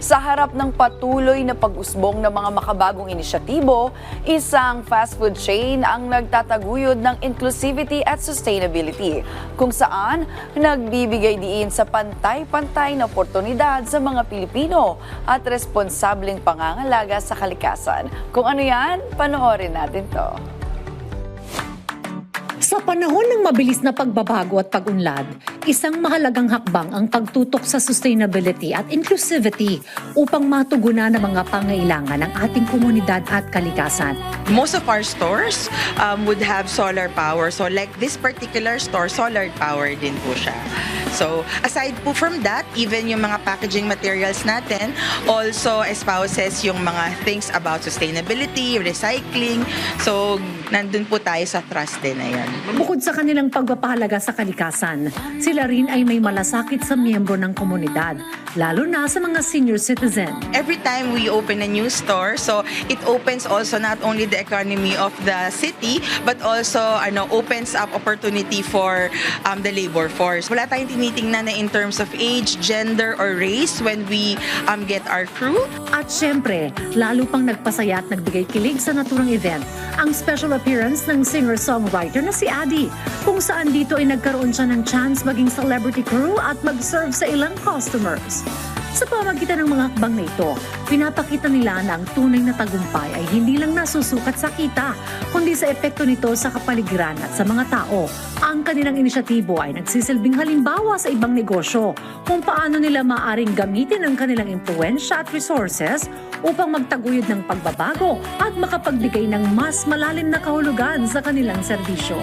Sa harap ng patuloy na pag-usbong ng mga makabagong inisyatibo, isang fast food chain ang nagtataguyod ng inclusivity at sustainability, kung saan nagbibigay diin sa pantay-pantay na oportunidad sa mga Pilipino at responsableng pangangalaga sa kalikasan. Kung ano yan, panoorin natin to. Sa panahon ng mabilis na pagbabago at pag-unlad, isang mahalagang hakbang ang pagtutok sa sustainability at inclusivity upang matugunan ang mga pangailangan ng ating komunidad at kalikasan. Most of our stores would have solar power. So like this particular store, solar power din po siya. So aside po from that, even yung mga packaging materials natin also espouses yung mga things about sustainability, recycling. So nandun po tayo sa trust din na yan. Bukod sa kanilang pagpapahalaga sa kalikasan, sila rin ay may malasakit sa miyembro ng komunidad, lalo na sa mga senior citizen. Every time we open a new store, so it opens also not only the economy of the city, but also opens up opportunity for the labor force. Wala tayong tinitingnan na in terms of age, gender, or race when we get our crew. At syempre, lalo pang nagpasaya at nagbigay kilig sa naturang event, ang special appearance ng singer-songwriter na si Adi, kung saan dito ay nagkaroon siya ng chance maging celebrity crew at mag-serve sa ilang customers. Sa pamagitan ng mga hakbang na ito, pinapakita nila na ang tunay na tagumpay ay hindi lang nasusukat sa kita, kundi sa epekto nito sa kapaligiran at sa mga tao. Ang kanilang inisyatibo ay nagsisilbing halimbawa sa ibang negosyo kung paano nila maaring gamitin ang kanilang impluwensya at resources upang magtaguyod ng pagbabago at makapagbigay ng mas malalim na kahulugan sa kanilang serbisyo.